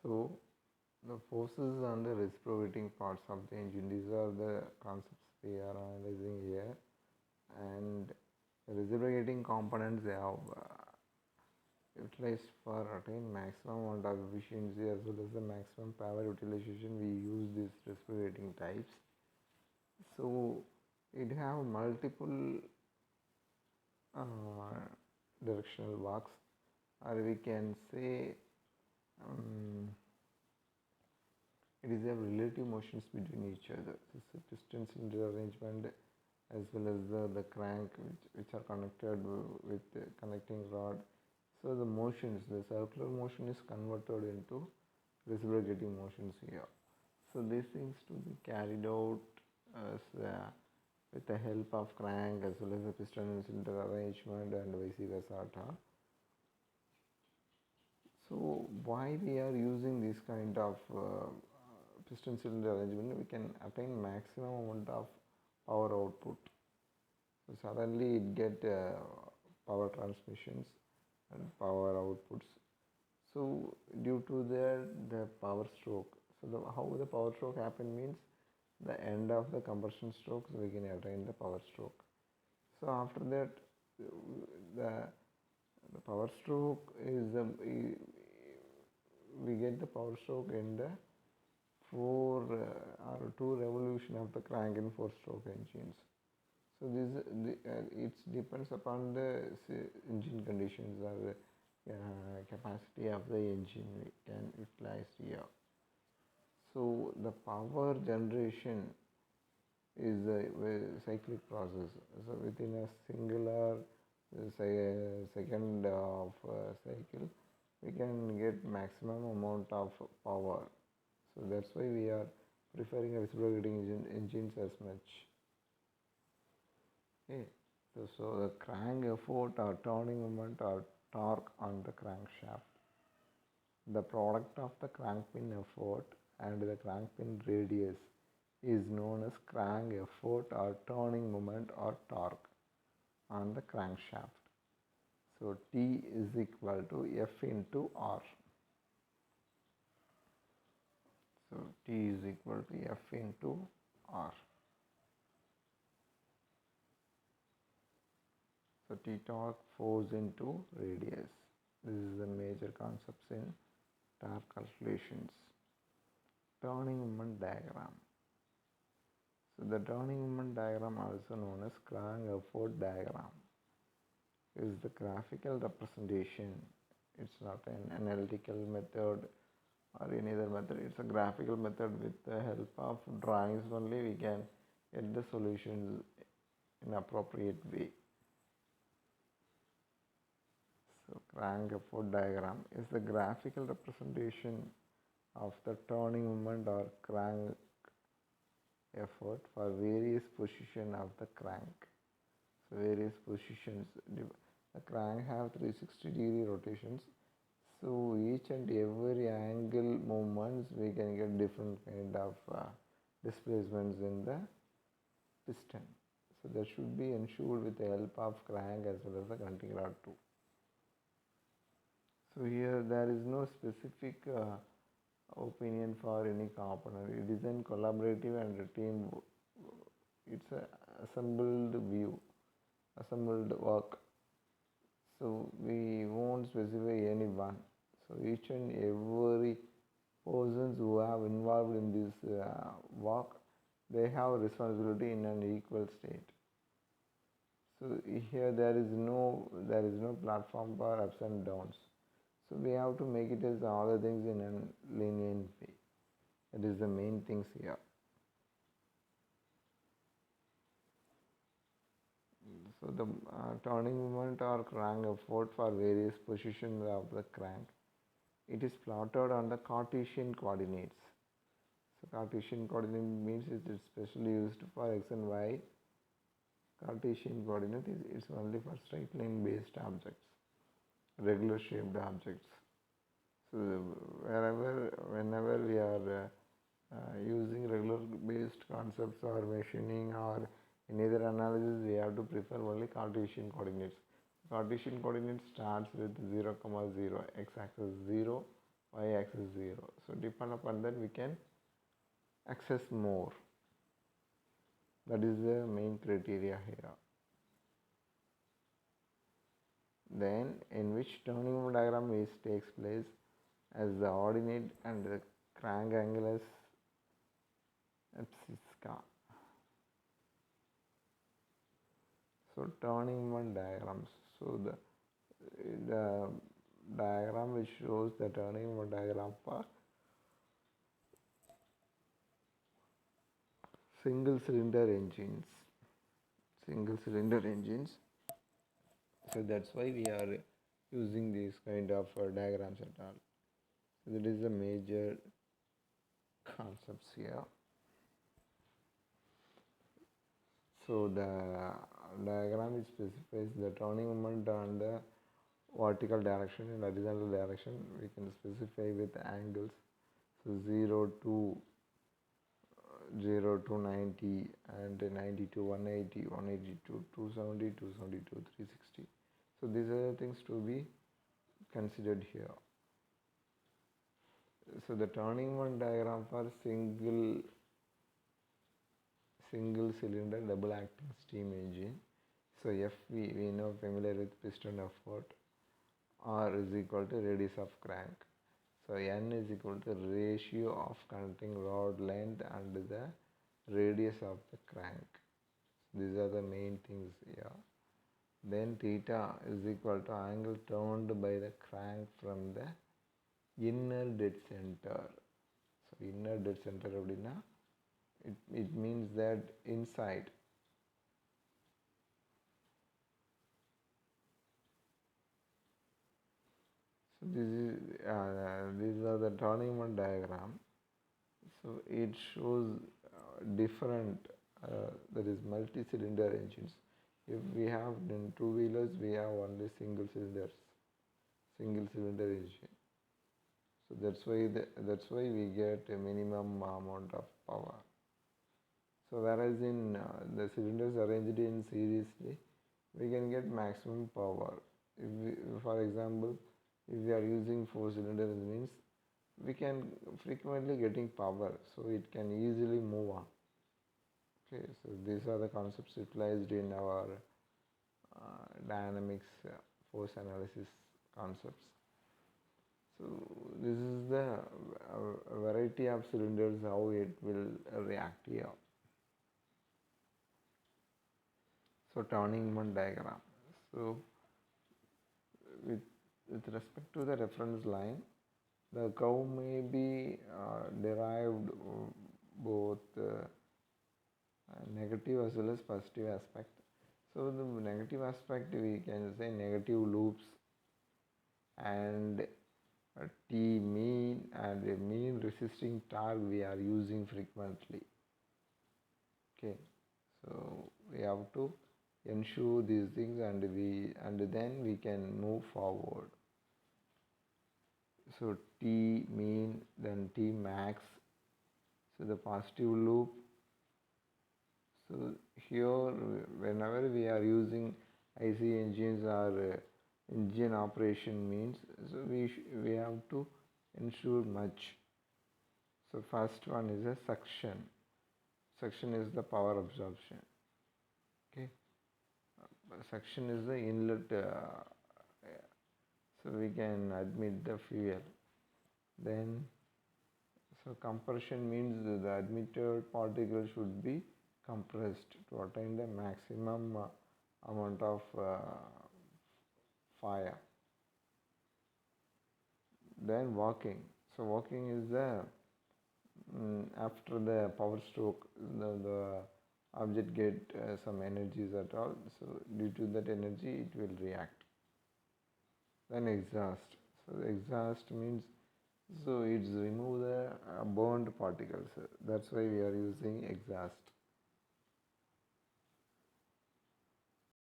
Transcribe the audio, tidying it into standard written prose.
So the forces and the reciprocating parts of the engine, these are the concepts we are analyzing here. And the reciprocating components, they have utilized for attain maximum amount of efficiency as well as the maximum power utilization. We use these reciprocating types. So it have multiple directional walks, or we can say it is a relative motions between each other. This is piston cylinder arrangement as well as the crank which are connected with the connecting rod. So the motions, the circular motion is converted into reciprocating motions here. So these things to be carried out as with the help of crank as well as the piston and cylinder arrangement and vice versa. So why we are using this kind of piston cylinder arrangement? We can attain maximum amount of power output. So suddenly it get power transmissions and power outputs. So due to the power stroke. So how the power stroke happen means the end of the compression stroke, so we can attain the power stroke. So after that, the power stroke is we get the power stroke in the 4 or 2 revolution of the crank in 4-stroke engines. So this it depends upon the engine conditions or capacity of the engine we can utilize here. So the power generation is a cyclic process. So within a singular second of cycle, we can get maximum amount of power. So that's why we are preferring reciprocating engines as much. Okay. So the crank effort or turning moment or torque on the crankshaft. The product of the crank pin effort and the crank pin radius is known as crank effort or turning moment or torque on the crankshaft. So T is equal to F into R. So T is equal to F into R. So T torque force into radius. This is the major concepts in torque calculations. Turning moment diagram. So the turning moment diagram, also known as crank effort diagram, is the graphical representation. It's not an analytical method or any other method. It's a graphical method. With the help of drawings only, we can get the solutions in appropriate way. So crank effort diagram is the graphical representation of the turning moment or crank effort for various position of the crank. So various positions. The crank have 360-degree rotations. So each and every angle movements, we can get different kind of displacements in the piston. So that should be ensured with the help of crank as well as the connecting rod too. So here there is no specific opinion for any component. It is a collaborative and a team. It's a assembled view, assembled work. So we won't specify any one. So each and every persons who have involved in this work, they have responsibility in an equal state. So here there is no platform for ups and downs. So we have to make it as all the things in a linear way. That is the main things here. So the turning moment or crank effort for various positions of the crank, it is plotted on the Cartesian coordinates. So Cartesian coordinate means it is specially used for x and y. Cartesian coordinate is only for straight line based objects, regular shaped objects. So whenever we are using regular based concepts or machining or any other analysis, we have to prefer only Cartesian coordinates. Cartesian coordinate starts with 0, 0, x-axis 0, y-axis 0. So depend upon that we can access more. That is the main criteria here. Then in which turning moment diagram is takes place as the ordinate and the crank angle as abscisca. So turning moment diagrams. So the diagram which shows the turning moment diagram for single cylinder engines. So that's why we are using these kind of diagrams at all. So that is the major concepts here. So the diagram is specifies the turning moment and the vertical direction and horizontal direction. We can specify with angles. So 0 to 90 and 90 to 180, 180 to 270, 270 to 360. So these are the things to be considered here. So the turning moment diagram for single cylinder double acting steam engine. So FV we know familiar with piston effort. R is equal to radius of crank. So N is equal to ratio of connecting rod length and the radius of the crank. These are the main things here. Then theta is equal to angle turned by the crank from the inner dead center. So inner dead center அப்படின்னா it means that inside. So these are the turning moment diagram. So it shows different that is multi-cylinder engines. If we have in two-wheelers, we have only single cylinder engine. So that's why we get a minimum amount of power. So whereas in the cylinders arranged in seriously, we can get maximum power. For example, if we are using 4 cylinders, means we can frequently getting power, so it can easily move on. Okay, so these are the concepts utilized in our dynamics force analysis concepts. So this is the variety of cylinders, how it will react here. So turning moment diagram. So with respect to the reference line, the curve may be derived both negative as well as positive aspect. So the negative aspect we can say negative loops and T mean and a mean resisting torque we are using frequently. Okay, so we have to ensure these things and then we can move forward. So T mean, then T max. So the positive loop. So here whenever we are using IC engines or engine operation means, so we have to ensure much. So first one is a suction. Suction is the power absorption. Okay, suction is the inlet. So we can admit the fuel. Then so compression means the admitted particle should be compressed to attain the maximum amount of fire. Then working. So working is the after the power stroke, the object get some energies at all. So due to that energy, it will react. Then exhaust. So the exhaust means, so it's remove the burned particles. That's why we are using exhaust.